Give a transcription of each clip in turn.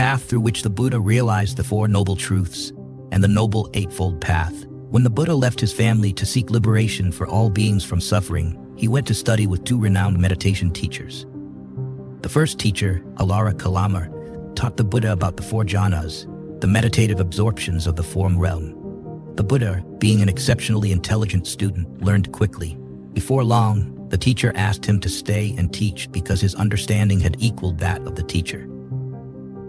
path through which the Buddha realized the Four Noble Truths and the Noble Eightfold Path. When the Buddha left his family to seek liberation for all beings from suffering, he went to study with two renowned meditation teachers. The first teacher, Alara Kalamar, taught the Buddha about the four jhanas, the meditative absorptions of the form realm. The Buddha, being an exceptionally intelligent student, learned quickly. Before long, the teacher asked him to stay and teach because his understanding had equaled that of the teacher.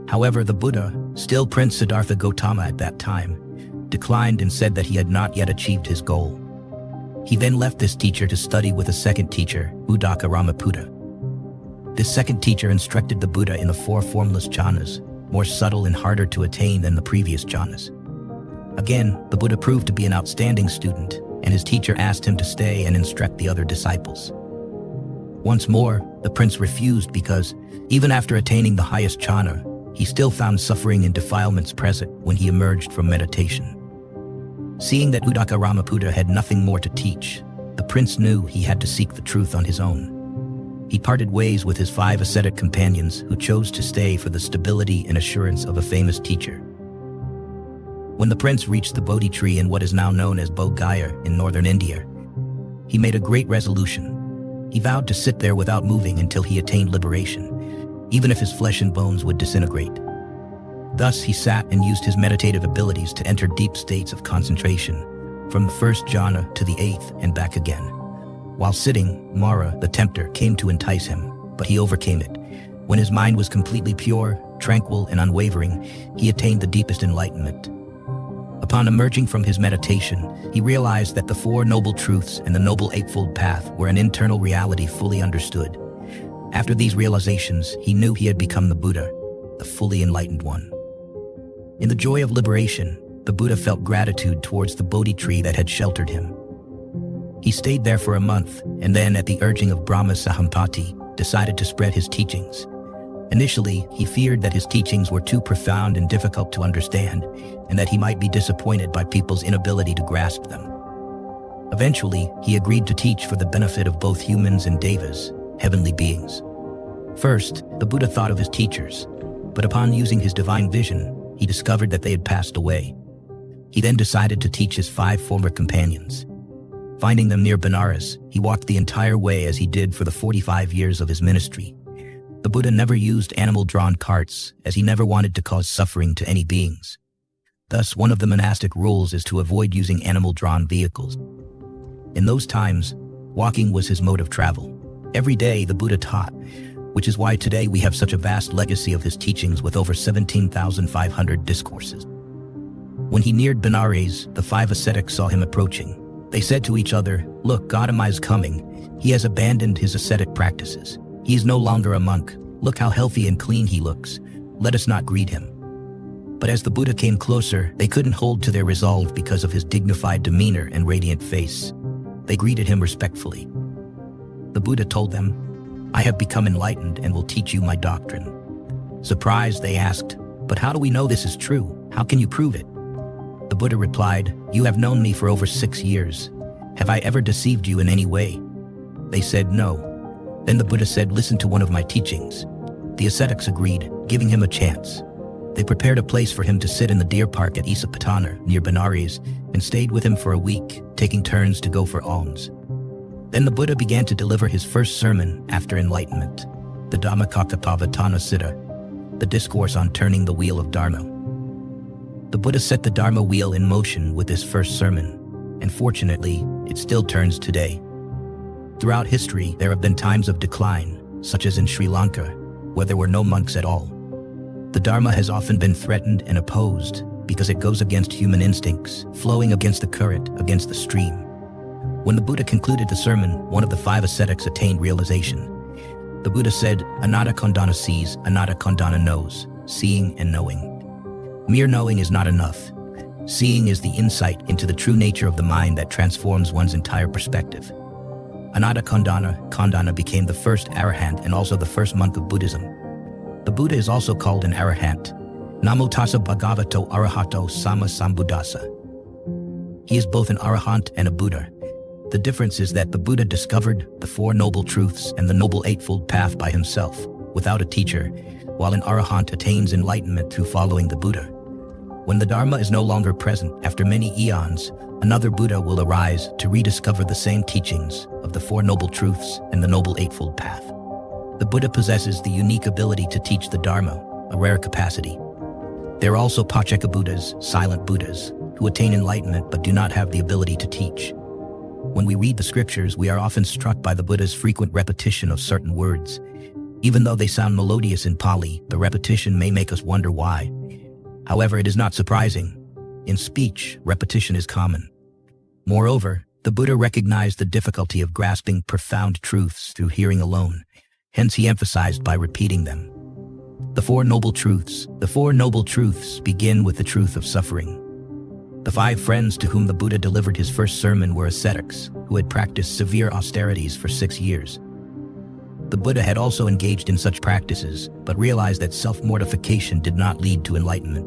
However, the Buddha, still Prince Siddhartha Gautama at that time, declined and said that he had not yet achieved his goal. He then left this teacher to study with a second teacher, Uddaka Ramaputta. This second teacher instructed the Buddha in the four formless jhanas, more subtle and harder to attain than the previous jhanas. Again, the Buddha proved to be an outstanding student, and his teacher asked him to stay and instruct the other disciples. Once more, the prince refused because, even after attaining the highest jhana, he still found suffering and defilements present when he emerged from meditation. Seeing that Uddaka Ramaputta had nothing more to teach, the prince knew he had to seek the truth on his own. He parted ways with his 5 ascetic companions who chose to stay for the stability and assurance of a famous teacher. When the prince reached the Bodhi tree in what is now known as Bodh Gaya in northern India, he made a great resolution. He vowed to sit there without moving until he attained liberation, even if his flesh and bones would disintegrate. Thus he sat and used his meditative abilities to enter deep states of concentration, from the first jhana to the 8th and back again. While sitting, Mara, the tempter, came to entice him, but he overcame it. When his mind was completely pure, tranquil, and unwavering, he attained the deepest enlightenment. Upon emerging from his meditation, he realized that the Four Noble Truths and the Noble Eightfold Path were an internal reality fully understood. After these realizations, he knew he had become the Buddha, the fully enlightened one. In the joy of liberation, the Buddha felt gratitude towards the Bodhi tree that had sheltered him. He stayed there for a month, and then, at the urging of Brahma Sahampati, decided to spread his teachings. Initially, he feared that his teachings were too profound and difficult to understand, and that he might be disappointed by people's inability to grasp them. Eventually, he agreed to teach for the benefit of both humans and devas, heavenly beings. First, the Buddha thought of his teachers, but upon using his divine vision, he discovered that they had passed away. He then decided to teach his 5 former companions. Finding them near Benares, he walked the entire way as he did for the 45 years of his ministry. The Buddha never used animal-drawn carts, as he never wanted to cause suffering to any beings. Thus, one of the monastic rules is to avoid using animal-drawn vehicles. In those times, walking was his mode of travel. Every day, the Buddha taught, which is why today we have such a vast legacy of his teachings with over 17,500 discourses. When he neared Benares, the 5 ascetics saw him approaching. They said to each other, "Look, Gautama is coming. He has abandoned his ascetic practices. He is no longer a monk. Look how healthy and clean he looks. Let us not greet him." But as the Buddha came closer, they couldn't hold to their resolve because of his dignified demeanor and radiant face. They greeted him respectfully. The Buddha told them, "I have become enlightened and will teach you my doctrine." Surprised, they asked, "But how do we know this is true? How can you prove it?" The Buddha replied, "You have known me for over 6 years. Have I ever deceived you in any way?" They said, "No." Then the Buddha said, "Listen to one of my teachings." The ascetics agreed, giving him a chance. They prepared a place for him to sit in the deer park at Isapatana, near Benares, and stayed with him for a week, taking turns to go for alms. Then the Buddha began to deliver his first sermon after enlightenment, the Dhammacakkappavattana Sutta, the discourse on turning the wheel of Dharma. The Buddha set the Dharma wheel in motion with his first sermon, and fortunately, it still turns today. Throughout history, there have been times of decline, such as in Sri Lanka, where there were no monks at all. The Dharma has often been threatened and opposed because it goes against human instincts, flowing against the current, against the stream. When the Buddha concluded the sermon, one of the 5 ascetics attained realization. The Buddha said, "Anatta Kondana sees, Anatta Kondana knows, seeing and knowing." Mere knowing is not enough. Seeing is the insight into the true nature of the mind that transforms one's entire perspective. Anatta Kondana became the first arahant and also the first monk of Buddhism. The Buddha is also called an arahant. Namo tassa bhagavato arahato sama sambuddhassa. He is both an arahant and a Buddha. The difference is that the Buddha discovered the 4 Noble Truths and the Noble Eightfold Path by himself, without a teacher, while an arahant attains enlightenment through following the Buddha. When the Dharma is no longer present after many eons, another Buddha will arise to rediscover the same teachings of the Four Noble Truths and the Noble Eightfold Path. The Buddha possesses the unique ability to teach the Dharma, a rare capacity. There are also Pacceka Buddhas, silent Buddhas, who attain enlightenment but do not have the ability to teach. When we read the scriptures, we are often struck by the Buddha's frequent repetition of certain words. Even though they sound melodious in Pali, the repetition may make us wonder why. However, it is not surprising. In speech, repetition is common. Moreover, the Buddha recognized the difficulty of grasping profound truths through hearing alone. Hence, he emphasized by repeating them. The Four Noble Truths. The Four Noble Truths begin with the truth of suffering. The 5 friends to whom the Buddha delivered his first sermon were ascetics who had practiced severe austerities for 6 years. The Buddha had also engaged in such practices, but realized that self-mortification did not lead to enlightenment.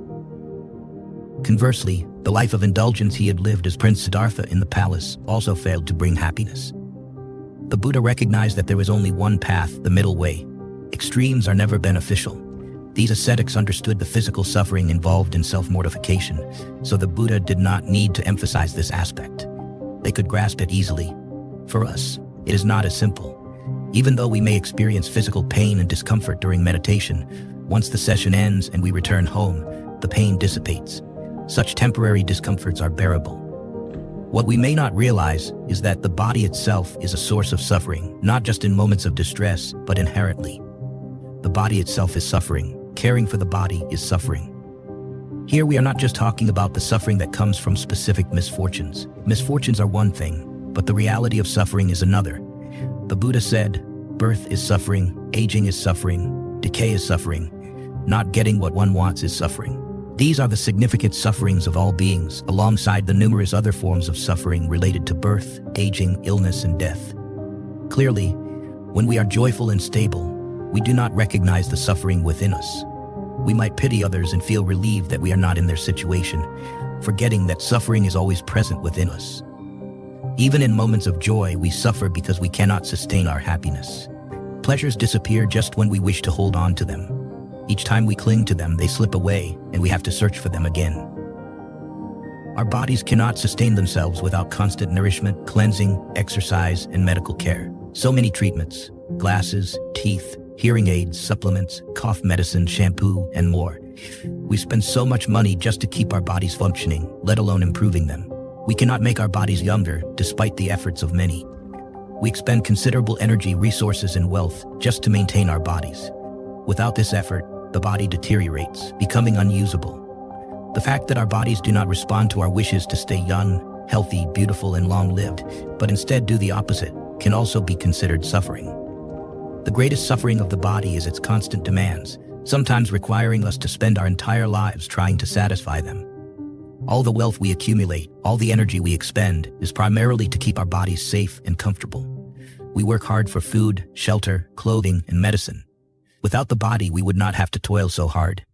Conversely, the life of indulgence he had lived as Prince Siddhartha in the palace also failed to bring happiness. The Buddha recognized that there was only one path, the middle way. Extremes are never beneficial. These ascetics understood the physical suffering involved in self-mortification, so the Buddha did not need to emphasize this aspect. They could grasp it easily. For us, it is not as simple. Even though we may experience physical pain and discomfort during meditation, once the session ends and we return home, the pain dissipates. Such temporary discomforts are bearable. What we may not realize is that the body itself is a source of suffering, not just in moments of distress, but inherently. The body itself is suffering. Caring for the body is suffering. Here we are not just talking about the suffering that comes from specific misfortunes. Misfortunes are one thing, but the reality of suffering is another. The Buddha said, birth is suffering, aging is suffering, decay is suffering, not getting what one wants is suffering. These are the significant sufferings of all beings, alongside the numerous other forms of suffering related to birth, aging, illness, and death. Clearly, when we are joyful and stable, we do not recognize the suffering within us. We might pity others and feel relieved that we are not in their situation, forgetting that suffering is always present within us. Even in moments of joy, we suffer because we cannot sustain our happiness. Pleasures disappear just when we wish to hold on to them. Each time we cling to them, they slip away, and we have to search for them again. Our bodies cannot sustain themselves without constant nourishment, cleansing, exercise, and medical care. So many treatments, glasses, teeth, hearing aids, supplements, cough medicine, shampoo, and more. We spend so much money just to keep our bodies functioning, let alone improving them. We cannot make our bodies younger, despite the efforts of many. We expend considerable energy, resources, and wealth just to maintain our bodies. Without this effort, the body deteriorates, becoming unusable. The fact that our bodies do not respond to our wishes to stay young, healthy, beautiful, and long-lived, but instead do the opposite, can also be considered suffering. The greatest suffering of the body is its constant demands, sometimes requiring us to spend our entire lives trying to satisfy them. All the wealth we accumulate, all the energy we expend, is primarily to keep our bodies safe and comfortable. We work hard for food, shelter, clothing, and medicine. Without the body, we would not have to toil so hard.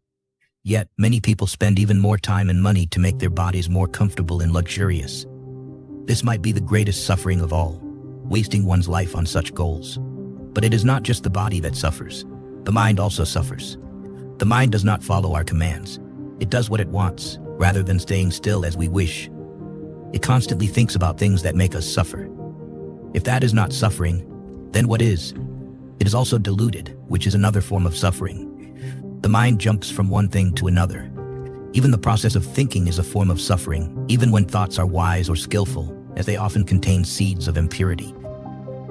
Yet, many people spend even more time and money to make their bodies more comfortable and luxurious. This might be the greatest suffering of all, wasting one's life on such goals. But it is not just the body that suffers. The mind also suffers. The mind does not follow our commands. It does what it wants, rather than staying still as we wish. It constantly thinks about things that make us suffer. If that is not suffering, then what is? It is also deluded, which is another form of suffering. The mind jumps from one thing to another. Even the process of thinking is a form of suffering, even when thoughts are wise or skillful, as they often contain seeds of impurity.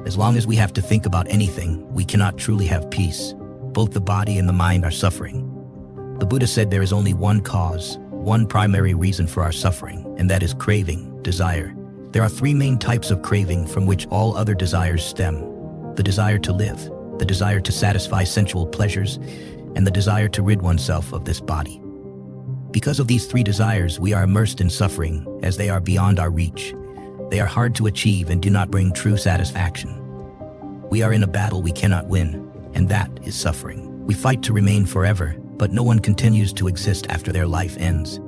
As long as we have to think about anything, we cannot truly have peace. Both the body and the mind are suffering. The Buddha said there is only one cause, one primary reason for our suffering, and that is craving, desire. There are 3 main types of craving from which all other desires stem: the desire to live, the desire to satisfy sensual pleasures, and the desire to rid oneself of this body. Because of these 3 desires, we are immersed in suffering, as they are beyond our reach. They are hard to achieve and do not bring true satisfaction. We are in a battle we cannot win, and that is suffering. We fight to remain forever, but no one continues to exist after their life ends.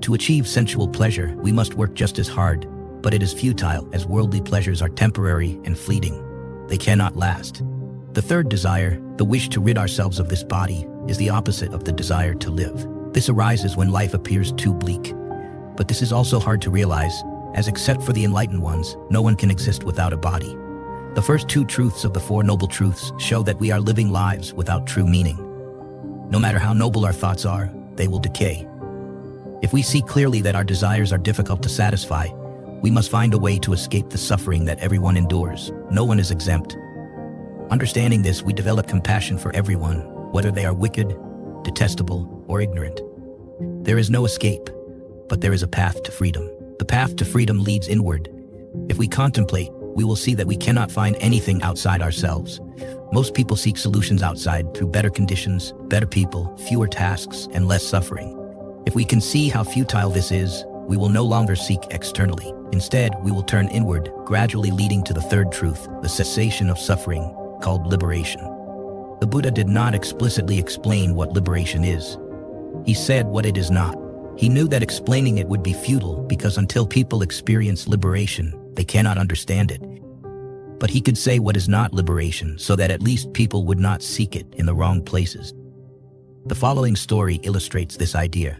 To achieve sensual pleasure, we must work just as hard, but it is futile, as worldly pleasures are temporary and fleeting. They cannot last. The 3rd desire, the wish to rid ourselves of this body, is the opposite of the desire to live. This arises when life appears too bleak. But this is also hard to realize, as except for the enlightened ones, no one can exist without a body. The first two truths of the Four Noble Truths show that we are living lives without true meaning. No matter how noble our thoughts are, they will decay. If we see clearly that our desires are difficult to satisfy, we must find a way to escape the suffering that everyone endures. No one is exempt. Understanding this, we develop compassion for everyone, whether they are wicked, detestable, or ignorant. There is no escape, but there is a path to freedom. The path to freedom leads inward. If we contemplate, we will see that we cannot find anything outside ourselves. Most people seek solutions outside through better conditions, better people, fewer tasks, and less suffering. If we can see how futile this is, we will no longer seek externally. Instead, we will turn inward, gradually leading to the third truth, the cessation of suffering, called liberation. The Buddha did not explicitly explain what liberation is. He said what it is not. He knew that explaining it would be futile because until people experience liberation, they cannot understand it. But he could say what is not liberation so that at least people would not seek it in the wrong places. The following story illustrates this idea.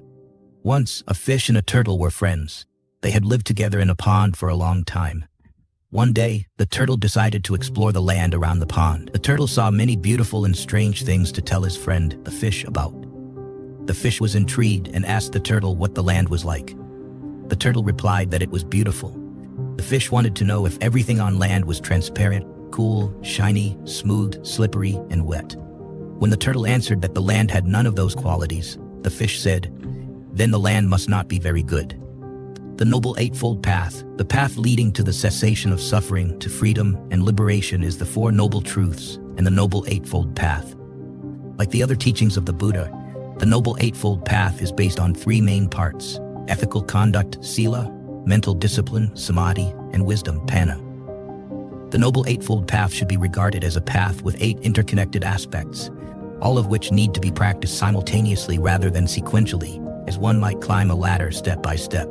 Once, a fish and a turtle were friends. They had lived together in a pond for a long time. One day, the turtle decided to explore the land around the pond. The turtle saw many beautiful and strange things to tell his friend, the fish, about. The fish was intrigued and asked the turtle what the land was like. The turtle replied that it was beautiful. The fish wanted to know if everything on land was transparent, cool, shiny, smooth, slippery, and wet. When the turtle answered that the land had none of those qualities, the fish said, "Then the land must not be very good." The Noble Eightfold Path, the path leading to the cessation of suffering, to freedom and liberation, is the Four Noble Truths and the Noble Eightfold Path. Like the other teachings of the Buddha, the Noble Eightfold Path is based on three main parts: ethical conduct, sila, mental discipline, samadhi, and wisdom, panna. The Noble Eightfold Path should be regarded as a path with 8 interconnected aspects, all of which need to be practiced simultaneously rather than sequentially, as one might climb a ladder step by step.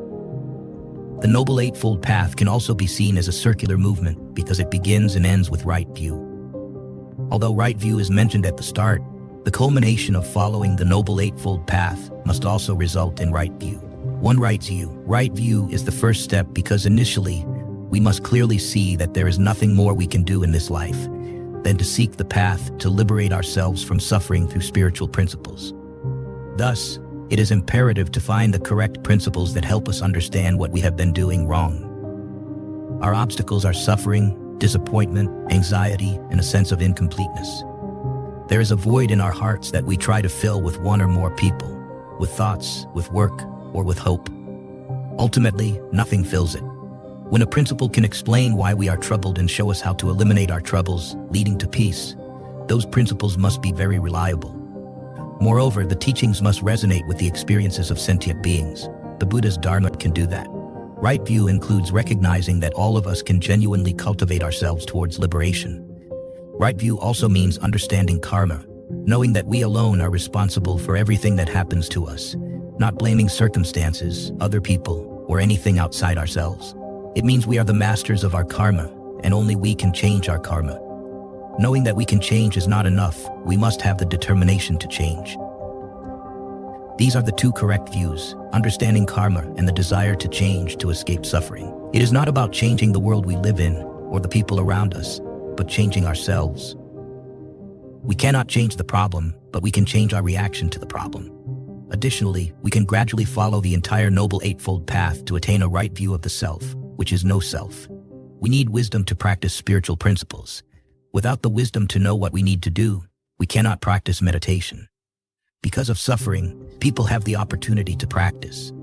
The Noble Eightfold Path can also be seen as a circular movement because it begins and ends with right view. Although right view is mentioned at the start, the culmination of following the Noble Eightfold Path must also result in right view. One right view. Right view is the first step because initially, we must clearly see that there is nothing more we can do in this life than to seek the path to liberate ourselves from suffering through spiritual principles. Thus, it is imperative to find the correct principles that help us understand what we have been doing wrong. Our obstacles are suffering, disappointment, anxiety, and a sense of incompleteness. There is a void in our hearts that we try to fill with one or more people, with thoughts, with work, or with hope. Ultimately, nothing fills it. When a principle can explain why we are troubled and show us how to eliminate our troubles, leading to peace, those principles must be very reliable. Moreover, the teachings must resonate with the experiences of sentient beings. The Buddha's Dharma can do that. Right view includes recognizing that all of us can genuinely cultivate ourselves towards liberation. Right view also means understanding karma, knowing that we alone are responsible for everything that happens to us, not blaming circumstances, other people, or anything outside ourselves. It means we are the masters of our karma, and only we can change our karma. Knowing that we can change is not enough, we must have the determination to change. These are the two correct views, understanding karma and the desire to change to escape suffering. It is not about changing the world we live in or the people around us, but changing ourselves. We cannot change the problem, but we can change our reaction to the problem. Additionally, we can gradually follow the entire Noble Eightfold Path to attain a right view of the self, which is no self. We need wisdom to practice spiritual principles. Without the wisdom to know what we need to do, we cannot practice meditation. Because of suffering, people have the opportunity to practice.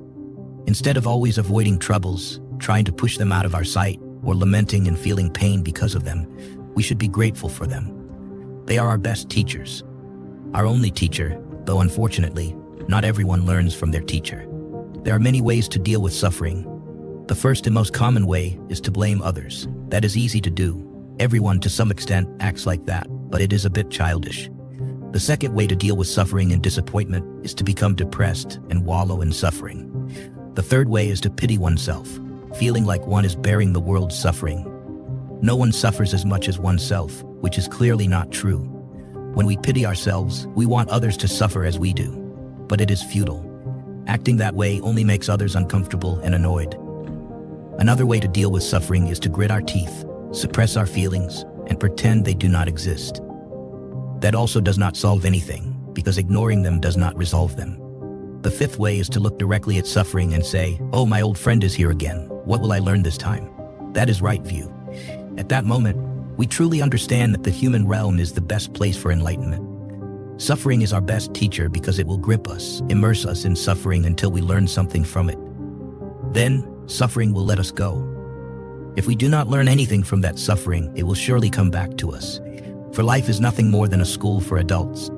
Instead of always avoiding troubles, trying to push them out of our sight, or lamenting and feeling pain because of them, we should be grateful for them. They are our best teachers. Our only teacher, though unfortunately, not everyone learns from their teacher. There are many ways to deal with suffering. The first and most common way is to blame others. That is easy to do. Everyone, to some extent, acts like that, but it is a bit childish. The second way to deal with suffering and disappointment is to become depressed and wallow in suffering. The third way is to pity oneself, feeling like one is bearing the world's suffering. No one suffers as much as oneself, which is clearly not true. When we pity ourselves, we want others to suffer as we do. But it is futile. Acting that way only makes others uncomfortable and annoyed. Another way to deal with suffering is to grit our teeth, suppress our feelings, and pretend they do not exist. That also does not solve anything, because ignoring them does not resolve them. The fifth way is to look directly at suffering and say, "Oh, my old friend is here again. What will I learn this time?" That is right view. At that moment, we truly understand that the human realm is the best place for enlightenment. Suffering is our best teacher because it will grip us, immerse us in suffering until we learn something from it. Then, suffering will let us go. If we do not learn anything from that suffering, it will surely come back to us. For life is nothing more than a school for adults.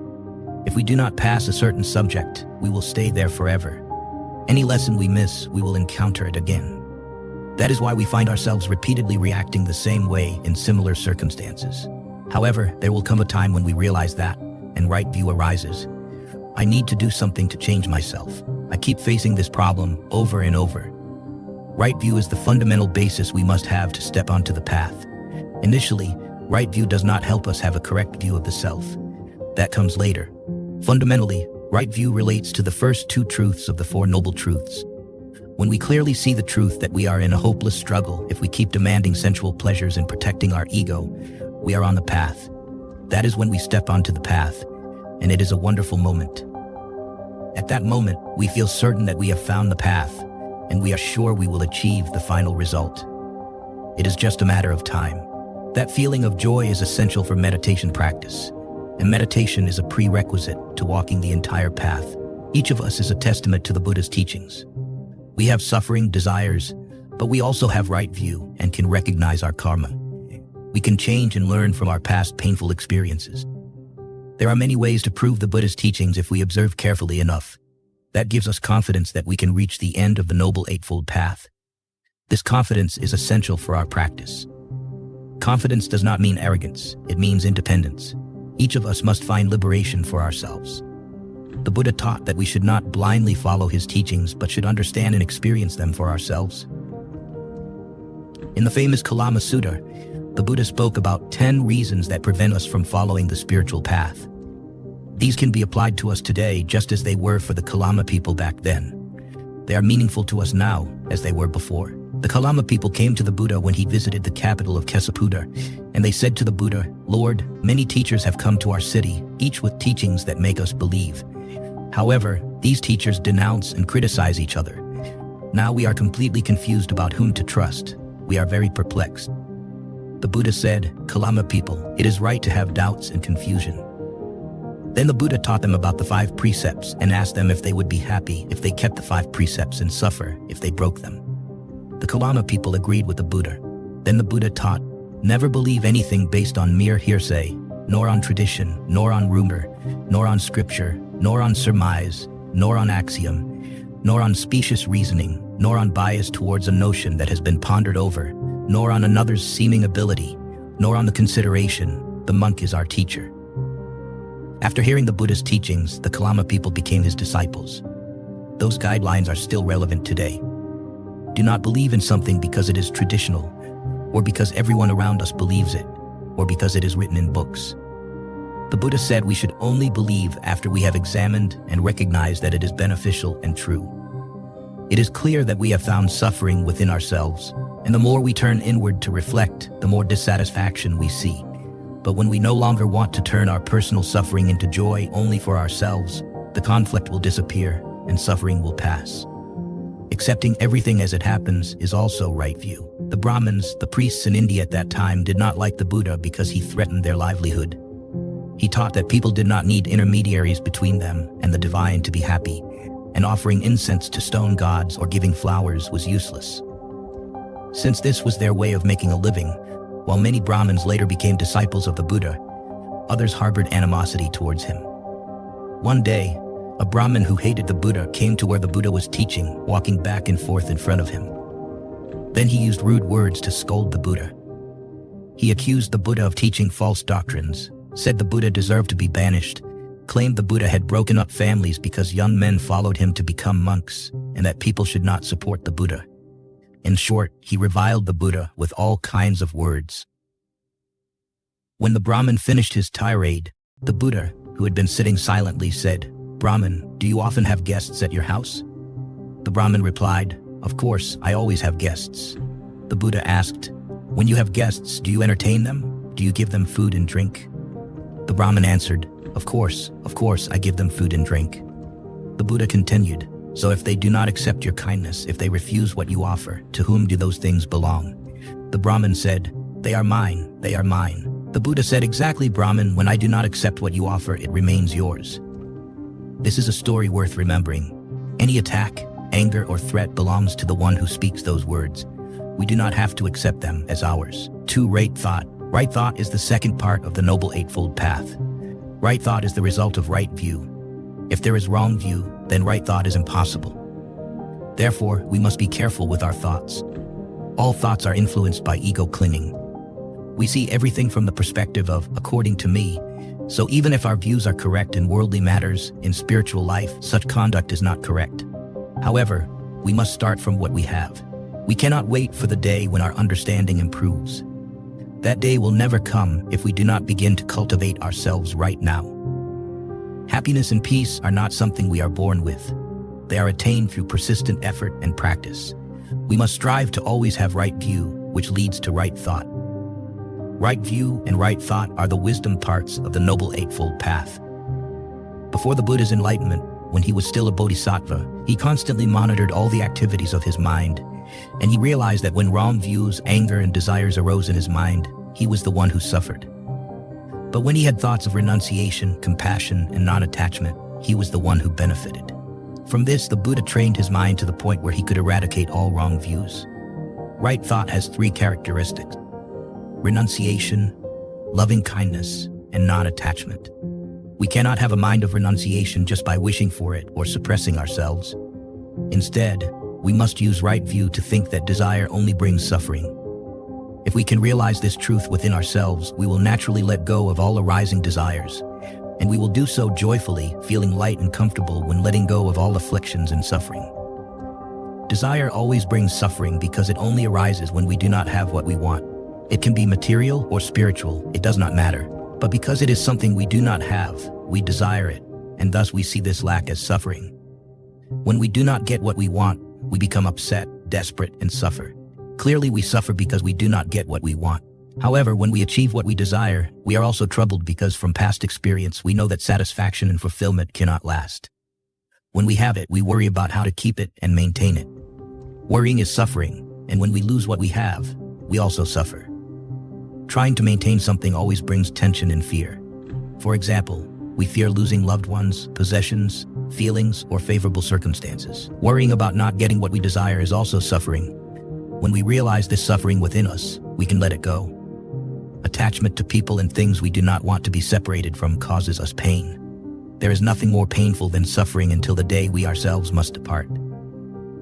If we do not pass a certain subject, we will stay there forever. Any lesson we miss, we will encounter it again. That is why we find ourselves repeatedly reacting the same way in similar circumstances. However, there will come a time when we realize that, and right view arises. I need to do something to change myself. I keep facing this problem over and over. Right view is the fundamental basis we must have to step onto the path. Initially, right view does not help us have a correct view of the self. That comes later. Fundamentally, right view relates to the first two truths of the Four Noble Truths. When we clearly see the truth that we are in a hopeless struggle if we keep demanding sensual pleasures and protecting our ego, we are on the path. That is when we step onto the path, and it is a wonderful moment. At that moment, we feel certain that we have found the path, and we are sure we will achieve the final result. It is just a matter of time. That feeling of joy is essential for meditation practice, and meditation is a prerequisite to walking the entire path. Each of us is a testament to the Buddha's teachings. We have suffering, desires, but we also have right view and can recognize our karma. We can change and learn from our past painful experiences. There are many ways to prove the Buddha's teachings if we observe carefully enough. That gives us confidence that we can reach the end of the Noble Eightfold Path. This confidence is essential for our practice. Confidence does not mean arrogance, it means independence. Each of us must find liberation for ourselves. The Buddha taught that we should not blindly follow his teachings, but should understand and experience them for ourselves. In the famous Kalama Sutta, the Buddha spoke about 10 reasons that prevent us from following the spiritual path. These can be applied to us today just as they were for the Kalama people back then. They are meaningful to us now as they were before. The Kalama people came to the Buddha when he visited the capital of Kesaputta, and they said to the Buddha, "Lord, many teachers have come to our city, each with teachings that make us believe. However, these teachers denounce and criticize each other. Now we are completely confused about whom to trust. We are very perplexed." The Buddha said, "Kalama people, it is right to have doubts and confusion." Then the Buddha taught them about the 5 precepts and asked them if they would be happy if they kept the 5 precepts and suffer if they broke them. The Kalama people agreed with the Buddha. Then the Buddha taught, "Never believe anything based on mere hearsay, nor on tradition, nor on rumor, nor on scripture, nor on surmise, nor on axiom, nor on specious reasoning, nor on bias towards a notion that has been pondered over, nor on another's seeming ability, nor on the consideration, the monk is our teacher." After hearing the Buddha's teachings, the Kalama people became his disciples. Those guidelines are still relevant today. Do not believe in something because it is traditional, or because everyone around us believes it, or because it is written in books. The Buddha said we should only believe after we have examined and recognized that it is beneficial and true. It is clear that we have found suffering within ourselves, and the more we turn inward to reflect, the more dissatisfaction we see. But when we no longer want to turn our personal suffering into joy only for ourselves, the conflict will disappear and suffering will pass. Accepting everything as it happens is also right view. The Brahmins, the priests in India at that time, did not like the Buddha because he threatened their livelihood. He taught that people did not need intermediaries between them and the divine to be happy, and offering incense to stone gods or giving flowers was useless. Since this was their way of making a living, while many Brahmins later became disciples of the Buddha, others harbored animosity towards him. One day, a Brahmin who hated the Buddha came to where the Buddha was teaching, walking back and forth in front of him. Then he used rude words to scold the Buddha. He accused the Buddha of teaching false doctrines, said the Buddha deserved to be banished, claimed the Buddha had broken up families because young men followed him to become monks, and that people should not support the Buddha. In short, he reviled the Buddha with all kinds of words. When the Brahmin finished his tirade, The Buddha, who had been sitting silently, said, "Brahmin, do you often have guests at your house?" The Brahmin replied, "Of course, I always have guests." The Buddha asked, "When you have guests, do you entertain them? Do you give them food and drink?" The Brahmin answered, of course, I give them food and drink." The Buddha continued, "So if they do not accept your kindness, if they refuse what you offer, to whom do those things belong?" The Brahmin said, they are mine. The Buddha said, "Exactly, Brahmin, when I do not accept what you offer, it remains yours." This is a story worth remembering. Any attack, anger, or threat belongs to the one who speaks those words. We do not have to accept them as ours. 2. Right thought. Right thought is the second part of the Noble Eightfold Path. Right thought is the result of right view. If there is wrong view, then right thought is impossible. Therefore, we must be careful with our thoughts. All thoughts are influenced by ego clinging. We see everything from the perspective of, according to me. So even if our views are correct in worldly matters, in spiritual life, such conduct is not correct. However, we must start from what we have. We cannot wait for the day when our understanding improves. That day will never come if we do not begin to cultivate ourselves right now. Happiness and peace are not something we are born with. They are attained through persistent effort and practice. We must strive to always have right view, which leads to right thought. Right view and right thought are the wisdom parts of the Noble Eightfold Path. Before the Buddha's enlightenment, when he was still a bodhisattva, he constantly monitored all the activities of his mind, and he realized that when wrong views, anger, and desires arose in his mind, he was the one who suffered. But when he had thoughts of renunciation, compassion, and non-attachment, he was the one who benefited. From this, the Buddha trained his mind to the point where he could eradicate all wrong views. Right thought has 3 characteristics: renunciation, loving kindness, and non-attachment. We cannot have a mind of renunciation just by wishing for it or suppressing ourselves. Instead, we must use right view to think that desire only brings suffering. If we can realize this truth within ourselves, we will naturally let go of all arising desires, and we will do so joyfully, feeling light and comfortable when letting go of all afflictions and suffering. Desire always brings suffering because it only arises when we do not have what we want. It can be material or spiritual, it does not matter. But because it is something we do not have, we desire it, and thus we see this lack as suffering. When we do not get what we want, we become upset, desperate, and suffer. Clearly, we suffer because we do not get what we want. However, when we achieve what we desire, we are also troubled because from past experience, we know that satisfaction and fulfillment cannot last. When we have it, we worry about how to keep it and maintain it. Worrying is suffering, and when we lose what we have, we also suffer. Trying to maintain something always brings tension and fear. For example, we fear losing loved ones, possessions, feelings, or favorable circumstances. Worrying about not getting what we desire is also suffering. When we realize this suffering within us, we can let it go. Attachment to people and things we do not want to be separated from causes us pain. There is nothing more painful than suffering until the day we ourselves must depart.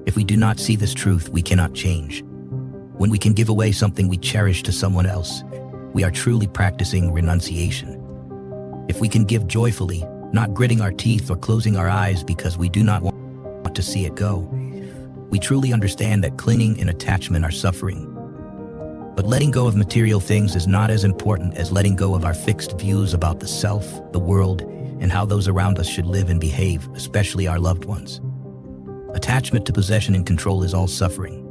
If we do not see this truth, we cannot change. When we can give away something we cherish to someone else, we are truly practicing renunciation. If we can give joyfully, not gritting our teeth or closing our eyes because we do not want to see it go, we truly understand that clinging and attachment are suffering. But letting go of material things is not as important as letting go of our fixed views about the self, the world, and how those around us should live and behave, especially our loved ones. Attachment to possession and control is all suffering.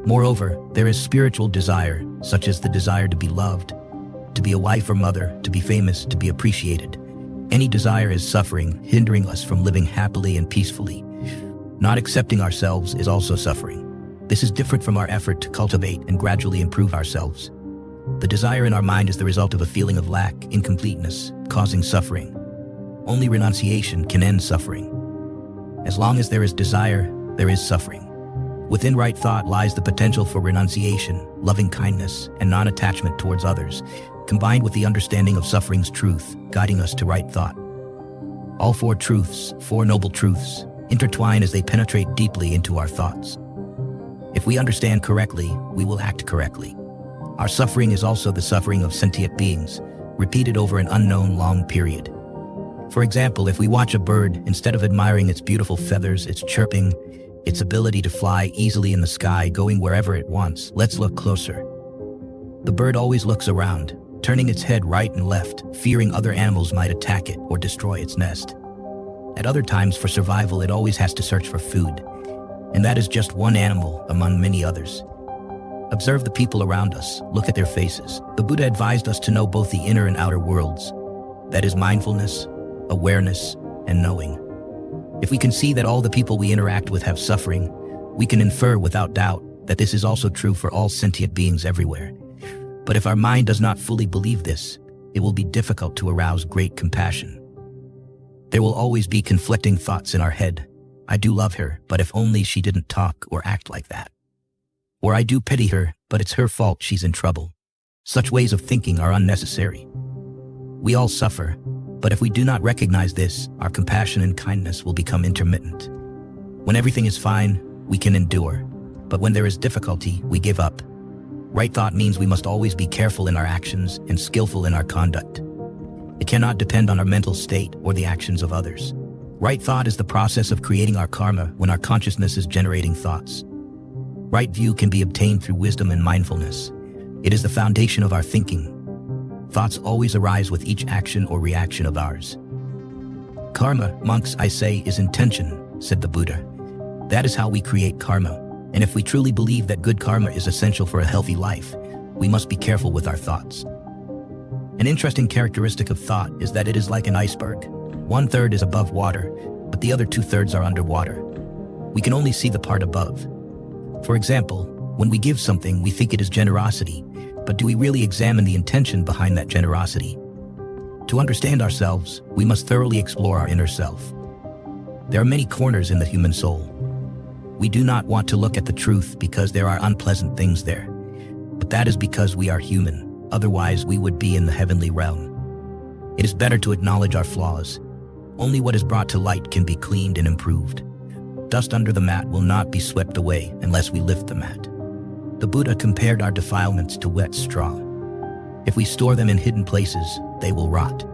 Moreover, there is spiritual desire, such as the desire to be loved, to be a wife or mother, to be famous, to be appreciated. Any desire is suffering, hindering us from living happily and peacefully. Not accepting ourselves is also suffering. This is different from our effort to cultivate and gradually improve ourselves. The desire in our mind is the result of a feeling of lack, incompleteness, causing suffering. Only renunciation can end suffering. As long as there is desire, there is suffering. Within right thought lies the potential for renunciation, loving kindness, and non-attachment towards others, combined with the understanding of suffering's truth, guiding us to right thought. All 4 truths, 4 noble truths, intertwine as they penetrate deeply into our thoughts. If we understand correctly, we will act correctly. Our suffering is also the suffering of sentient beings, repeated over an unknown long period. For example, if we watch a bird, instead of admiring its beautiful feathers, its chirping, its ability to fly easily in the sky, going wherever it wants, let's look closer. The bird always looks around. turning its head right and left, fearing other animals might attack it or destroy its nest. At other times, for survival, it always has to search for food, and that is just one animal among many others. Observe the people around us, look at their faces. The Buddha advised us to know both the inner and outer worlds. That is mindfulness, awareness, and knowing. If we can see that all the people we interact with have suffering, we can infer without doubt that this is also true for all sentient beings everywhere. But if our mind does not fully believe this, it will be difficult to arouse great compassion. There will always be conflicting thoughts in our head. I do love her, but if only she didn't talk or act like that. Or I do pity her, but it's her fault she's in trouble. Such ways of thinking are unnecessary. We all suffer, but if we do not recognize this, our compassion and kindness will become intermittent. When everything is fine, we can endure, but when there is difficulty, we give up. Right thought means we must always be careful in our actions and skillful in our conduct. It cannot depend on our mental state or the actions of others. Right thought is the process of creating our karma when our consciousness is generating thoughts. Right view can be obtained through wisdom and mindfulness. It is the foundation of our thinking. Thoughts always arise with each action or reaction of ours. Karma, monks, I say, is intention, said the Buddha. That is how we create karma, and if we truly believe that good karma is essential for a healthy life, we must be careful with our thoughts. An interesting characteristic of thought is that it is like an iceberg. 1/3 is above water, but the other 2/3 are underwater. We can only see the part above. For example, when we give something, we think it is generosity, but do we really examine the intention behind that generosity? To understand ourselves, we must thoroughly explore our inner self. There are many corners in the human soul. We do not want to look at the truth because there are unpleasant things there, but that is because we are human. Otherwise, we would be in the heavenly realm. It is better to acknowledge our flaws. Only what is brought to light can be cleaned and improved. Dust under the mat will not be swept away unless we lift the mat. The Buddha compared our defilements to wet straw. If we store them in hidden places, they will rot.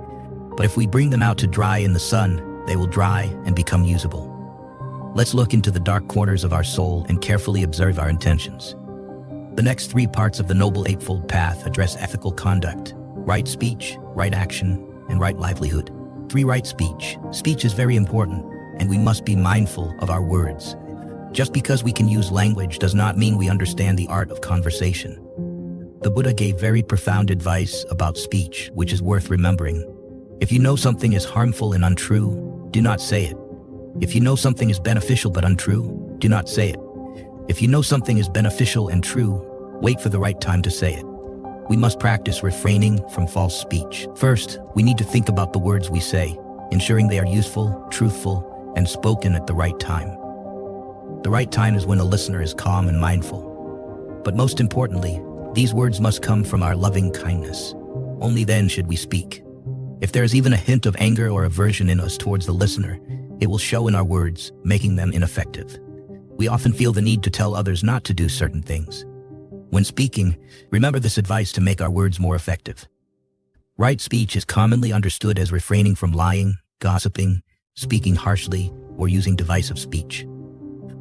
But if we bring them out to dry in the sun, they will dry and become usable. Let's look into the dark corners of our soul and carefully observe our intentions. The next 3 parts of the Noble Eightfold Path address ethical conduct: right speech, right action, and right livelihood. 3. Right speech. Speech is very important, and we must be mindful of our words. Just because we can use language does not mean we understand the art of conversation. The Buddha gave very profound advice about speech, which is worth remembering. If you know something is harmful and untrue, do not say it. If you know something is beneficial but untrue, do not say it. If you know something is beneficial and true, wait for the right time to say it. We must practice refraining from false speech. First, we need to think about the words we say, ensuring they are useful, truthful, and spoken at the right time. The right time is when a listener is calm and mindful. But most importantly, these words must come from our loving kindness. Only then should we speak. If there is even a hint of anger or aversion in us towards the listener, it will show in our words, making them ineffective. We often feel the need to tell others not to do certain things. When speaking, remember this advice to make our words more effective. Right speech is commonly understood as refraining from lying, gossiping, speaking harshly, or using divisive speech.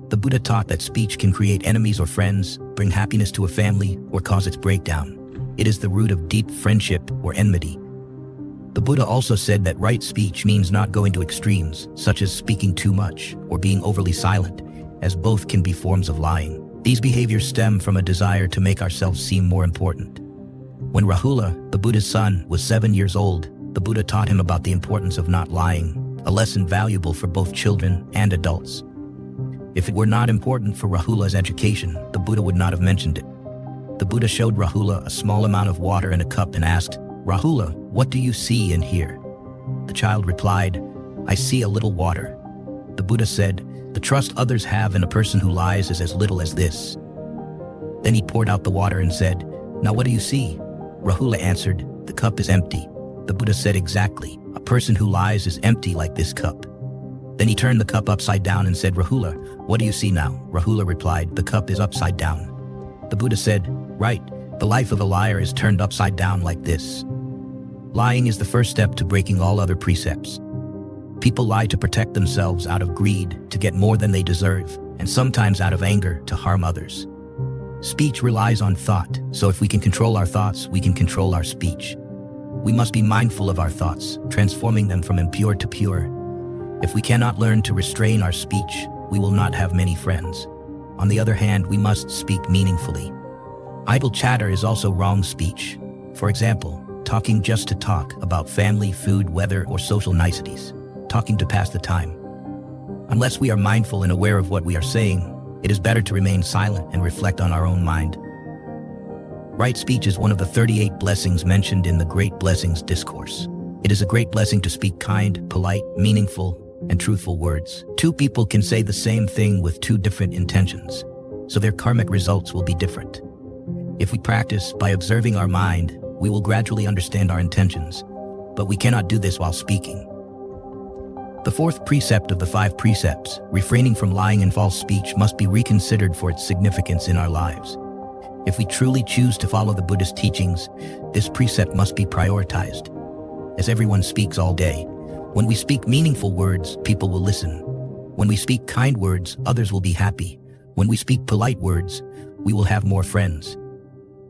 The Buddha taught that speech can create enemies or friends, bring happiness to a family, or cause its breakdown. It is the root of deep friendship or enmity. The Buddha also said that right speech means not going to extremes, such as speaking too much or being overly silent, as both can be forms of lying. These behaviors stem from a desire to make ourselves seem more important. When Rahula, the Buddha's son, was 7 years old, the Buddha taught him about the importance of not lying, a lesson valuable for both children and adults. If it were not important for Rahula's education, the Buddha would not have mentioned it. The Buddha showed Rahula a small amount of water in a cup and asked, "Rahula, what do you see and hear?" The child replied, "I see a little water." The Buddha said, "The trust others have in a person who lies is as little as this." Then he poured out the water and said, "Now what do you see?" Rahula answered, "The cup is empty." The Buddha said, "Exactly. A person who lies is empty like this cup." Then he turned the cup upside down and said, "Rahula, what do you see now?" Rahula replied, "The cup is upside down." The Buddha said, "Right, the life of a liar is turned upside down like this." Lying is the first step to breaking all other precepts. People lie to protect themselves out of greed, to get more than they deserve, and sometimes out of anger to harm others. Speech relies on thought, so if we can control our thoughts, we can control our speech. We must be mindful of our thoughts, transforming them from impure to pure. If we cannot learn to restrain our speech, we will not have many friends. On the other hand, we must speak meaningfully. Idle chatter is also wrong speech. For example, talking just to talk about family, food, weather, or social niceties. Talking to pass the time. Unless we are mindful and aware of what we are saying, it is better to remain silent and reflect on our own mind. Right speech is one of the 38 blessings mentioned in the Great Blessings Discourse. It is a great blessing to speak kind, polite, meaningful, and truthful words. Two people can say the same thing with two different intentions, so their karmic results will be different. If we practice by observing our mind, we will gradually understand our intentions, but we cannot do this while speaking. The fourth precept of the 5 precepts, refraining from lying and false speech, must be reconsidered for its significance in our lives. If we truly choose to follow the Buddhist teachings, this precept must be prioritized, as everyone speaks all day. When we speak meaningful words, people will listen. When we speak kind words, others will be happy. When we speak polite words, we will have more friends.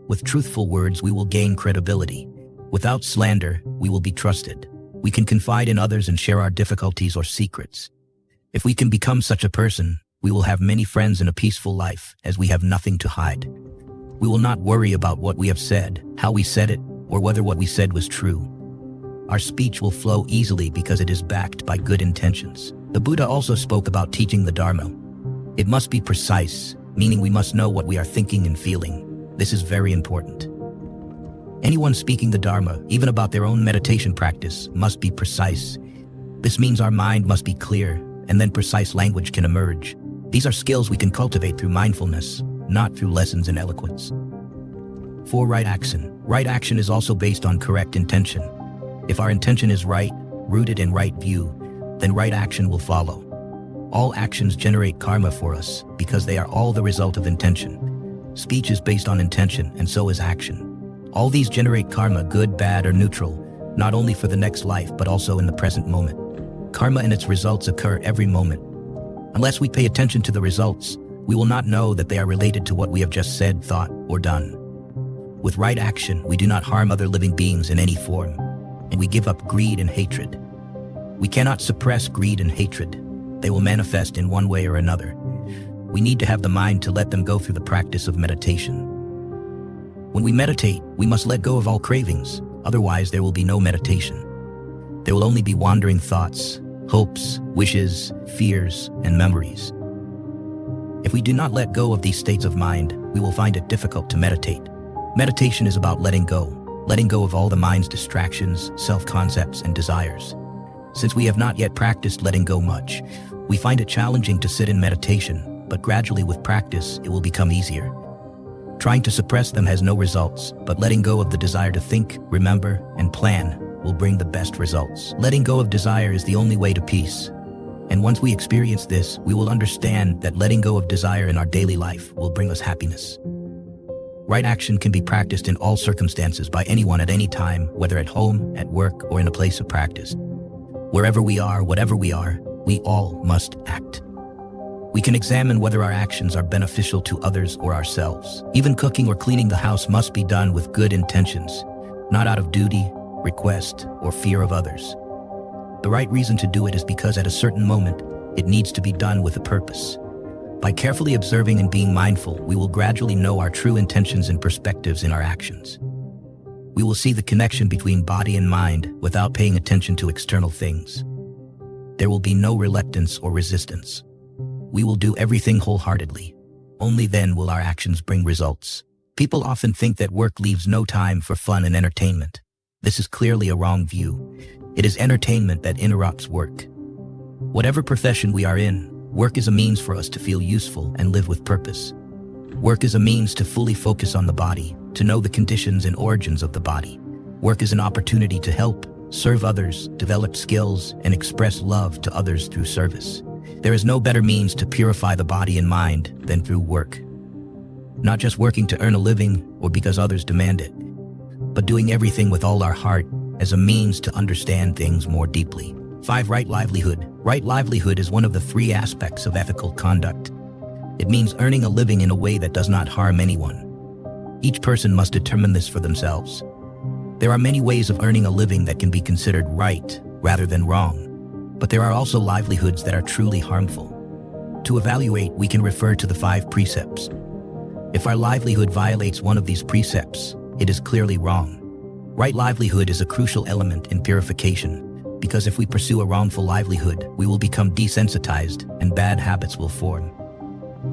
With truthful words, we will gain credibility. Without slander, we will be trusted. We can confide in others and share our difficulties or secrets. If we can become such a person, we will have many friends and a peaceful life, as we have nothing to hide. We will not worry about what we have said, how we said it, or whether what we said was true. Our speech will flow easily because it is backed by good intentions. The Buddha also spoke about teaching the Dharma. It must be precise, meaning we must know what we are thinking and feeling. This is very important. Anyone speaking the Dharma, even about their own meditation practice, must be precise. This means our mind must be clear, and then precise language can emerge. These are skills we can cultivate through mindfulness, not through lessons in eloquence. 4. Right action. Right action is also based on correct intention. If our intention is right, rooted in right view, then right action will follow. All actions generate karma for us because they are all the result of intention. Speech is based on intention, and so is action. All these generate karma, good, bad, or neutral, not only for the next life but also in the present moment. Karma and its results occur every moment. Unless we pay attention to the results, we will not know that they are related to what we have just said, thought, or done. With right action, we do not harm other living beings in any form, and we give up greed and hatred. We cannot suppress greed and hatred. They will manifest in one way or another. We need to have the mind to let them go through the practice of meditation. When we meditate, we must let go of all cravings, otherwise there will be no meditation. There will only be wandering thoughts, hopes, wishes, fears, and memories. If we do not let go of these states of mind, we will find it difficult to meditate. Meditation is about letting go of all the mind's distractions, self-concepts, and desires. Since we have not yet practiced letting go much, we find it challenging to sit in meditation, but gradually with practice, it will become easier. Trying to suppress them has no results, but letting go of the desire to think, remember, and plan will bring the best results. Letting go of desire is the only way to peace. And once we experience this, we will understand that letting go of desire in our daily life will bring us happiness. Right action can be practiced in all circumstances by anyone at any time, whether at home, at work, or in a place of practice. Wherever we are, whatever we are, we all must act. We can examine whether our actions are beneficial to others or ourselves. Even cooking or cleaning the house must be done with good intentions, not out of duty, request, or fear of others. The right reason to do it is because at a certain moment, it needs to be done with a purpose. By carefully observing and being mindful, we will gradually know our true intentions and perspectives in our actions. We will see the connection between body and mind without paying attention to external things. There will be no reluctance or resistance. We will do everything wholeheartedly. Only then will our actions bring results. People often think that work leaves no time for fun and entertainment. This is clearly a wrong view. It is entertainment that interrupts work. Whatever profession we are in, work is a means for us to feel useful and live with purpose. Work is a means to fully focus on the body, to know the conditions and origins of the body. Work is an opportunity to help, serve others, develop skills, and express love to others through service. There is no better means to purify the body and mind than through work. Not just working to earn a living or because others demand it, but doing everything with all our heart as a means to understand things more deeply. 5. Right livelihood. Right livelihood is one of the 3 aspects of ethical conduct. It means earning a living in a way that does not harm anyone. Each person must determine this for themselves. There are many ways of earning a living that can be considered right rather than wrong, but there are also livelihoods that are truly harmful. To evaluate, we can refer to the 5 precepts. If our livelihood violates one of these precepts, it is clearly wrong. Right livelihood is a crucial element in purification, because if we pursue a wrongful livelihood, we will become desensitized and bad habits will form.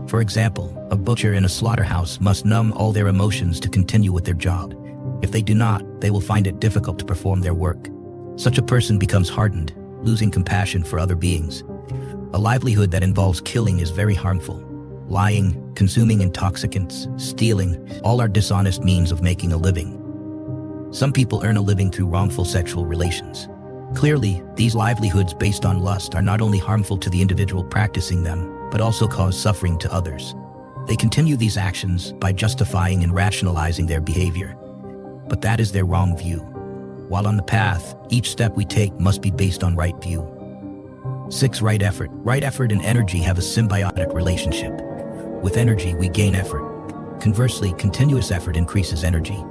For example, a butcher in a slaughterhouse must numb all their emotions to continue with their job. If they do not, they will find it difficult to perform their work. Such a person becomes hardened, losing compassion for other beings. A livelihood that involves killing is very harmful. Lying, consuming intoxicants, stealing, all are dishonest means of making a living. Some people earn a living through wrongful sexual relations. Clearly, these livelihoods based on lust are not only harmful to the individual practicing them, but also cause suffering to others. They continue these actions by justifying and rationalizing their behavior. But that is their wrong view. While on the path, each step we take must be based on right view. 6. Right effort. Right effort and energy have a symbiotic relationship. With energy, we gain effort. Conversely, continuous effort increases energy.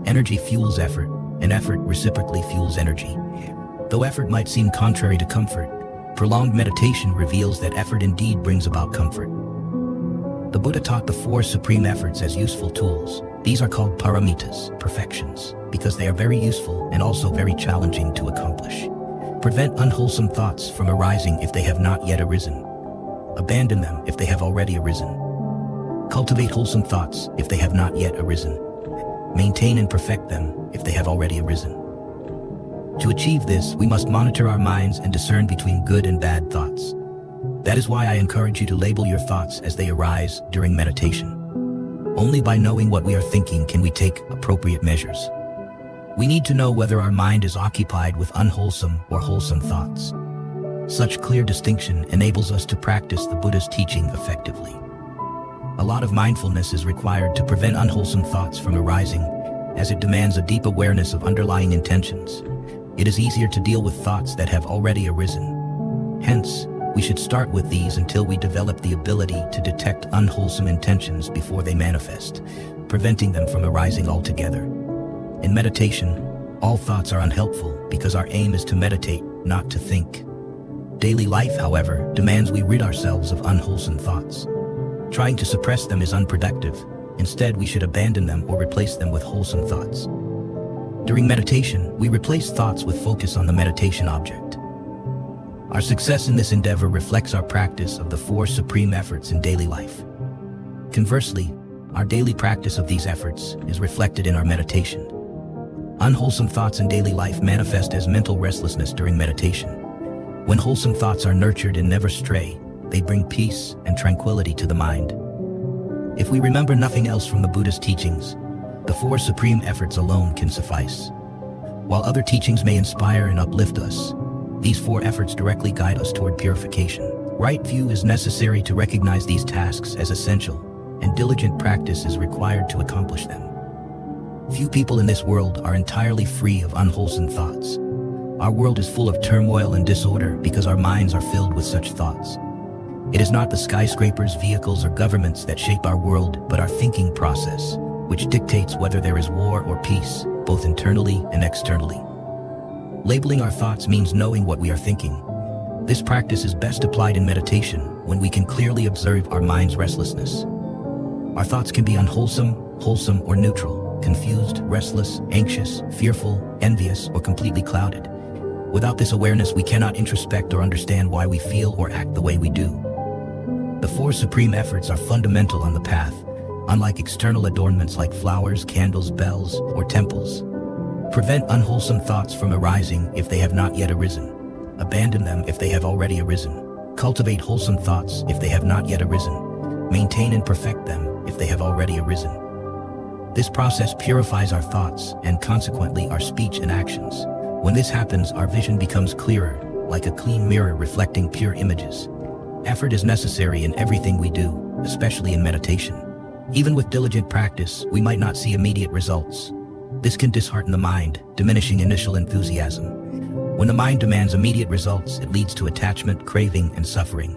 Energy fuels effort, and effort reciprocally fuels energy. Though effort might seem contrary to comfort, prolonged meditation reveals that effort indeed brings about comfort. The Buddha taught the 4 supreme efforts as useful tools. These are called paramitas, perfections, because they are very useful and also very challenging to accomplish. Prevent unwholesome thoughts from arising if they have not yet arisen. Abandon them if they have already arisen. Cultivate wholesome thoughts if they have not yet arisen. Maintain and perfect them if they have already arisen. To achieve this, we must monitor our minds and discern between good and bad thoughts. That is why I encourage you to label your thoughts as they arise during meditation. Only by knowing what we are thinking can we take appropriate measures. We need to know whether our mind is occupied with unwholesome or wholesome thoughts. Such clear distinction enables us to practice the Buddha's teaching effectively. A lot of mindfulness is required to prevent unwholesome thoughts from arising, as it demands a deep awareness of underlying intentions. It is easier to deal with thoughts that have already arisen. Hence, we should start with these until we develop the ability to detect unwholesome intentions before they manifest, preventing them from arising altogether. In meditation, all thoughts are unhelpful because our aim is to meditate, not to think. Daily life, however, demands we rid ourselves of unwholesome thoughts. Trying to suppress them is unproductive. Instead, we should abandon them or replace them with wholesome thoughts. During meditation, we replace thoughts with focus on the meditation object. Our success in this endeavor reflects our practice of the 4 supreme efforts in daily life. Conversely, our daily practice of these efforts is reflected in our meditation. Unwholesome thoughts in daily life manifest as mental restlessness during meditation. When wholesome thoughts are nurtured and never stray, they bring peace and tranquility to the mind. If we remember nothing else from the Buddha's teachings, the 4 supreme efforts alone can suffice. While other teachings may inspire and uplift us, these 4 efforts directly guide us toward purification. Right view is necessary to recognize these tasks as essential, and diligent practice is required to accomplish them. Few people in this world are entirely free of unwholesome thoughts. Our world is full of turmoil and disorder because our minds are filled with such thoughts. It is not the skyscrapers, vehicles, or governments that shape our world, but our thinking process, which dictates whether there is war or peace, both internally and externally. Labeling our thoughts means knowing what we are thinking. This practice is best applied in meditation when we can clearly observe our mind's restlessness. Our thoughts can be unwholesome, wholesome, or neutral, confused, restless, anxious, fearful, envious, or completely clouded. Without this awareness, we cannot introspect or understand why we feel or act the way we do. The 4 supreme efforts are fundamental on the path, unlike external adornments like flowers, candles, bells, or temples. Prevent unwholesome thoughts from arising if they have not yet arisen. Abandon them if they have already arisen. Cultivate wholesome thoughts if they have not yet arisen. Maintain and perfect them if they have already arisen. This process purifies our thoughts and consequently our speech and actions. When this happens, our vision becomes clearer, like a clean mirror reflecting pure images. Effort is necessary in everything we do, especially in meditation. Even with diligent practice, we might not see immediate results. This can dishearten the mind, diminishing initial enthusiasm. When the mind demands immediate results, it leads to attachment, craving, and suffering.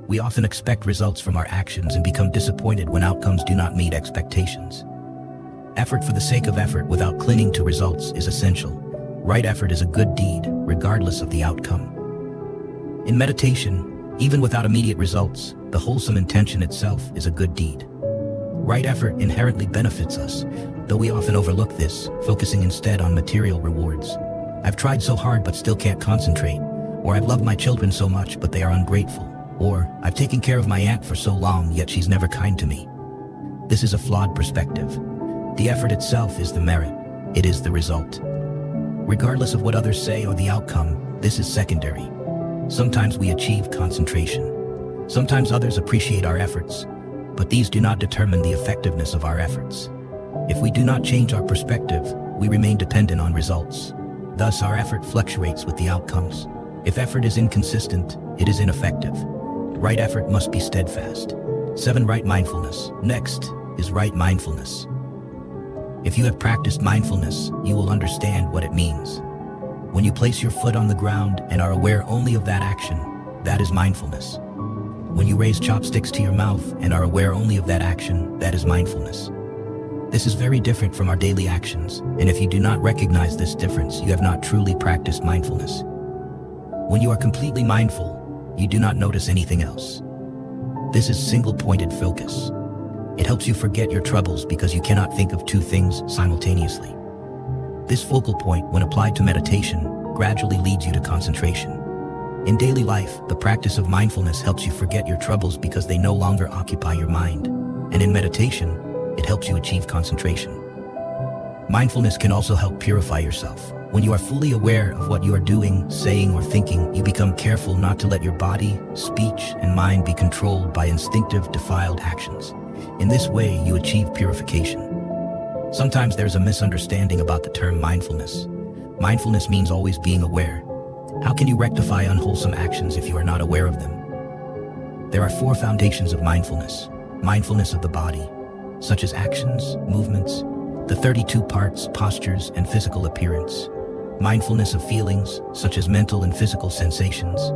We often expect results from our actions and become disappointed when outcomes do not meet expectations. Effort for the sake of effort without clinging to results is essential. Right effort is a good deed, regardless of the outcome. In meditation, even without immediate results, the wholesome intention itself is a good deed. Right effort inherently benefits us, though we often overlook this, focusing instead on material rewards. I've tried so hard but still can't concentrate, or I've loved my children so much but they are ungrateful, or I've taken care of my aunt for so long yet she's never kind to me. This is a flawed perspective. The effort itself is the merit, it is the result. Regardless of what others say or the outcome, this is secondary. Sometimes we achieve concentration. Sometimes others appreciate our efforts, but these do not determine the effectiveness of our efforts. If we do not change our perspective, we remain dependent on results. Thus, our effort fluctuates with the outcomes. If effort is inconsistent, it is ineffective. Right effort must be steadfast. 7. Right mindfulness. Next is right mindfulness. If you have practiced mindfulness, you will understand what it means. When you place your foot on the ground and are aware only of that action, that is mindfulness. When you raise chopsticks to your mouth and are aware only of that action, that is mindfulness. This is very different from our daily actions, and if you do not recognize this difference, you have not truly practiced mindfulness. When you are completely mindful, you do not notice anything else. This is single-pointed focus. It helps you forget your troubles because you cannot think of two things simultaneously. This focal point, when applied to meditation, gradually leads you to concentration. In daily life, the practice of mindfulness helps you forget your troubles because they no longer occupy your mind. And in meditation, it helps you achieve concentration. Mindfulness can also help purify yourself. When you are fully aware of what you are doing, saying, or thinking, you become careful not to let your body, speech, and mind be controlled by instinctive, defiled actions. In this way, you achieve purification. Sometimes there's a misunderstanding about the term mindfulness. Mindfulness means always being aware. How can you rectify unwholesome actions if you are not aware of them? There are 4 foundations of mindfulness. Mindfulness of the body, such as actions, movements, the 32 parts, postures, and physical appearance. Mindfulness of feelings, such as mental and physical sensations.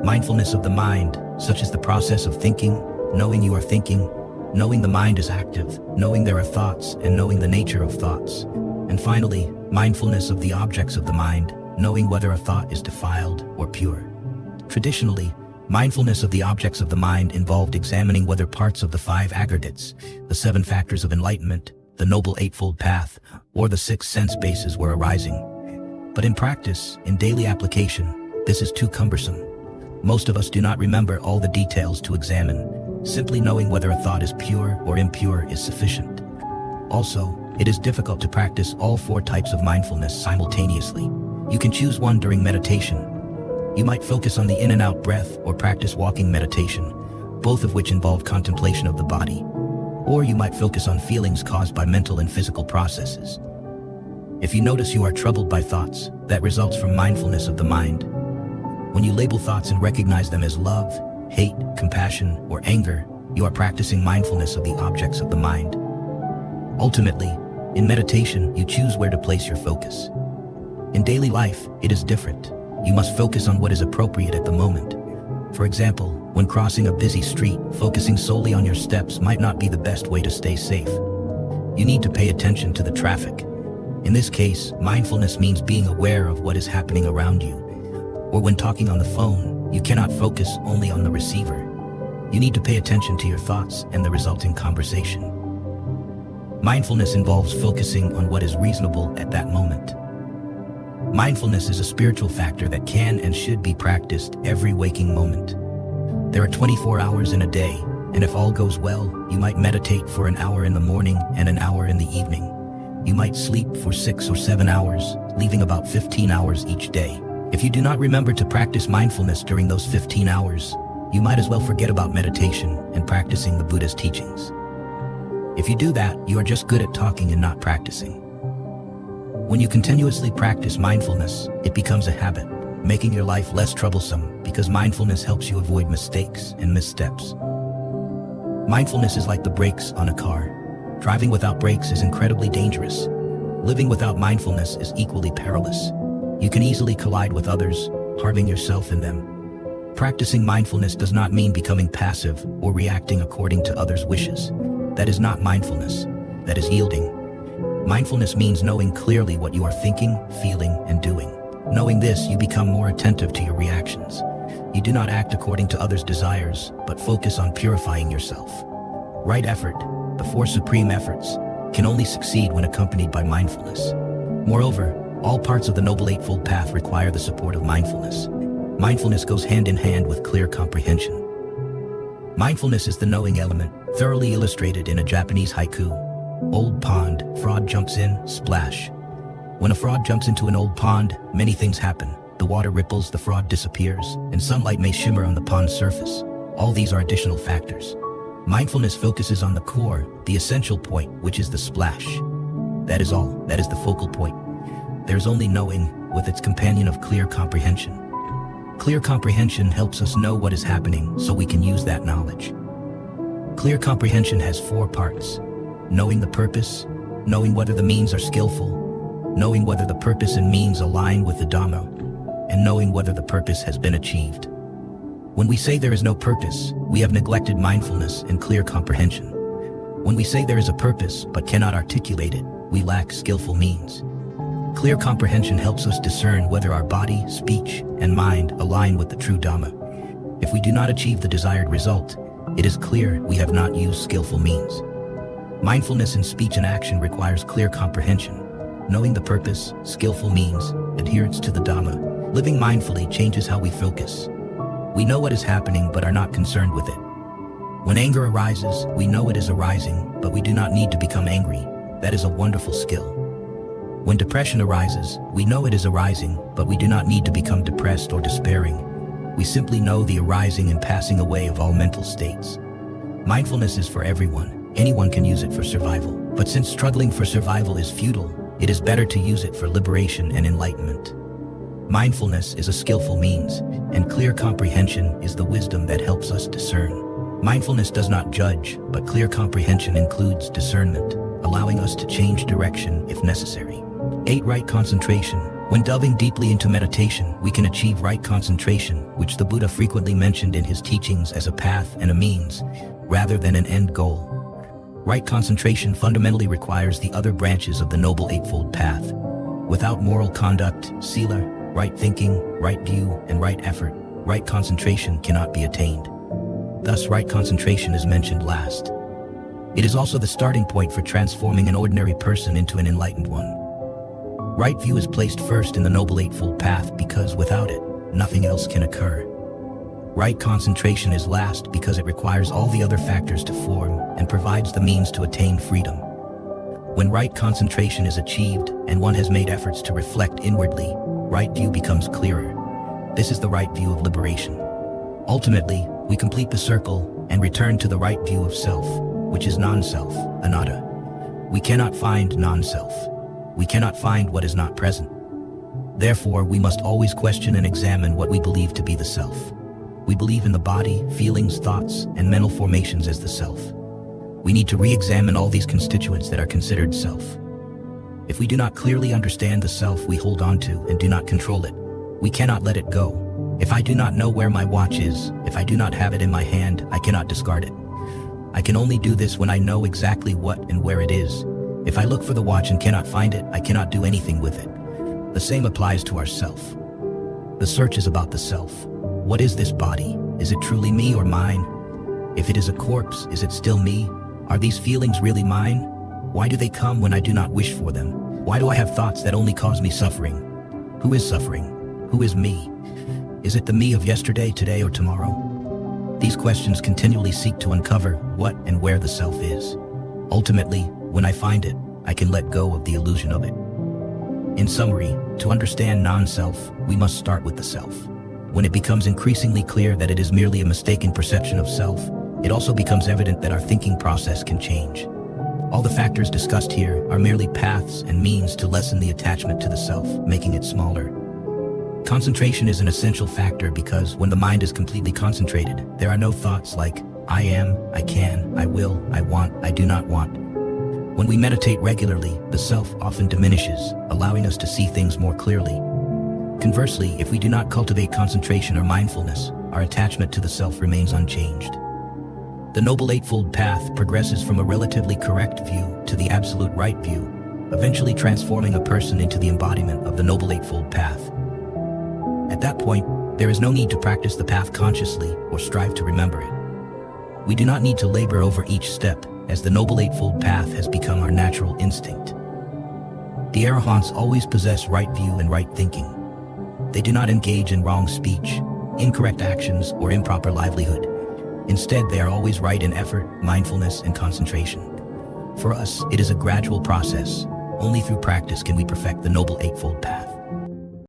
Mindfulness of the mind, such as the process of thinking, knowing you are thinking, knowing the mind is active, knowing there are thoughts, and knowing the nature of thoughts. And finally, mindfulness of the objects of the mind, knowing whether a thought is defiled or pure. Traditionally, mindfulness of the objects of the mind involved examining whether parts of the 5 aggregates, the 7 factors of enlightenment, the Noble Eightfold Path, or the 6 sense bases were arising. But in practice, in daily application, this is too cumbersome. Most of us do not remember all the details to examine. Simply knowing whether a thought is pure or impure is sufficient. Also, it is difficult to practice all 4 types of mindfulness simultaneously. You can choose one during meditation. You might focus on the in and out breath or practice walking meditation, both of which involve contemplation of the body. Or you might focus on feelings caused by mental and physical processes. If you notice you are troubled by thoughts, that results from mindfulness of the mind. When you label thoughts and recognize them as love, hate, compassion, or anger, you are practicing mindfulness of the objects of the mind. Ultimately, in meditation, you choose where to place your focus. In daily life, it is different. You must focus on what is appropriate at the moment. For example, when crossing a busy street, focusing solely on your steps might not be the best way to stay safe. You need to pay attention to the traffic. In this case, mindfulness means being aware of what is happening around you. Or when talking on the phone, you cannot focus only on the receiver. You need to pay attention to your thoughts and the resulting conversation. Mindfulness involves focusing on what is reasonable at that moment. Mindfulness is a spiritual factor that can and should be practiced every waking moment. There are 24 hours in a day, and if all goes well, you might meditate for an hour in the morning and an hour in the evening. You might sleep for 6 or 7 hours, leaving about 15 hours each day. If you do not remember to practice mindfulness during those 15 hours, you might as well forget about meditation and practicing the Buddhist teachings. If you do that, you are just good at talking and not practicing. When you continuously practice mindfulness, it becomes a habit, making your life less troublesome because mindfulness helps you avoid mistakes and missteps. Mindfulness is like the brakes on a car. Driving without brakes is incredibly dangerous. Living without mindfulness is equally perilous. You can easily collide with others, harming yourself and them. Practicing mindfulness does not mean becoming passive or reacting according to others' wishes. That is not mindfulness. That is yielding. Mindfulness means knowing clearly what you are thinking, feeling, and doing. Knowing this, you become more attentive to your reactions. You do not act according to others' desires, but focus on purifying yourself. Right effort, the four supreme efforts, can only succeed when accompanied by mindfulness. Moreover, all parts of the Noble Eightfold Path require the support of mindfulness. Mindfulness goes hand in hand with clear comprehension. Mindfulness is the knowing element, thoroughly illustrated in a Japanese haiku. Old pond, frog jumps in, splash. When a frog jumps into an old pond, many things happen. The water ripples, the frog disappears, and sunlight may shimmer on the pond's surface. All these are additional factors. Mindfulness focuses on the core, the essential point, which is the splash. That is all. That is the focal point. There is only knowing, with its companion of clear comprehension. Clear comprehension helps us know what is happening so we can use that knowledge. Clear comprehension has four parts: knowing the purpose, knowing whether the means are skillful, knowing whether the purpose and means align with the Dhamma, and knowing whether the purpose has been achieved. When we say there is no purpose, we have neglected mindfulness and clear comprehension. When we say there is a purpose but cannot articulate it, we lack skillful means. Clear comprehension helps us discern whether our body, speech, and mind align with the true Dhamma. If we do not achieve the desired result, it is clear we have not used skillful means. Mindfulness in speech and action requires clear comprehension. Knowing the purpose, skillful means, adherence to the Dhamma. Living mindfully changes how we focus. We know what is happening but are not concerned with it. When anger arises, we know it is arising, but we do not need to become angry. That is a wonderful skill. When depression arises, we know it is arising, but we do not need to become depressed or despairing. We simply know the arising and passing away of all mental states. Mindfulness is for everyone. Anyone can use it for survival. But since struggling for survival is futile, it is better to use it for liberation and enlightenment. Mindfulness is a skillful means, and clear comprehension is the wisdom that helps us discern. Mindfulness does not judge, but clear comprehension includes discernment, allowing us to change direction if necessary. 8. Right concentration. When delving deeply into meditation, we can achieve right concentration, which the Buddha frequently mentioned in his teachings as a path and a means, rather than an end goal. Right concentration fundamentally requires the other branches of the Noble Eightfold Path. Without moral conduct, sila, right thinking, right view, and right effort, right concentration cannot be attained. Thus, right concentration is mentioned last. It is also the starting point for transforming an ordinary person into an enlightened one. Right view is placed first in the Noble Eightfold Path because without it, nothing else can occur. Right concentration is last because it requires all the other factors to form and provides the means to attain freedom. When right concentration is achieved and one has made efforts to reflect inwardly, right view becomes clearer. This is the right view of liberation. Ultimately, we complete the circle and return to the right view of self, which is non-self, anatta. We cannot find non-self. We cannot find what is not present. Therefore, we must always question and examine what we believe to be the self. We believe in the body, feelings, thoughts, and mental formations as the self. We need to re-examine all these constituents that are considered self. If we do not clearly understand the self we hold on to and do not control it, we cannot let it go. If I do not know where my watch is, if I do not have it in my hand, I cannot discard it. I can only do this when I know exactly what and where it is. If I look for the watch and cannot find it, I cannot do anything with it. The same applies to our self. The search is about the self. What is this body? Is it truly me or mine? If it is a corpse, is it still me? Are these feelings really mine? Why do they come when I do not wish for them? Why do I have thoughts that only cause me suffering? Who is suffering? Who is me? Is it the me of yesterday, today, or tomorrow? These questions continually seek to uncover what and where the self is. Ultimately, when I find it, I can let go of the illusion of it. In summary, to understand non-self, we must start with the self. When it becomes increasingly clear that it is merely a mistaken perception of self, it also becomes evident that our thinking process can change. All the factors discussed here are merely paths and means to lessen the attachment to the self, making it smaller. Concentration is an essential factor because when the mind is completely concentrated, there are no thoughts like, I am, I can, I will, I want, I do not want. When we meditate regularly, the self often diminishes, allowing us to see things more clearly. Conversely, if we do not cultivate concentration or mindfulness, our attachment to the self remains unchanged. The Noble Eightfold Path progresses from a relatively correct view to the absolute right view, eventually transforming a person into the embodiment of the Noble Eightfold Path. At that point, there is no need to practice the path consciously or strive to remember it. We do not need to labor over each step, as the Noble Eightfold Path has become our natural instinct. The Arahants always possess right view and right thinking. They do not engage in wrong speech, incorrect actions, or improper livelihood. Instead, they are always right in effort, mindfulness, and concentration. For us, it is a gradual process. Only through practice can we perfect the Noble Eightfold Path.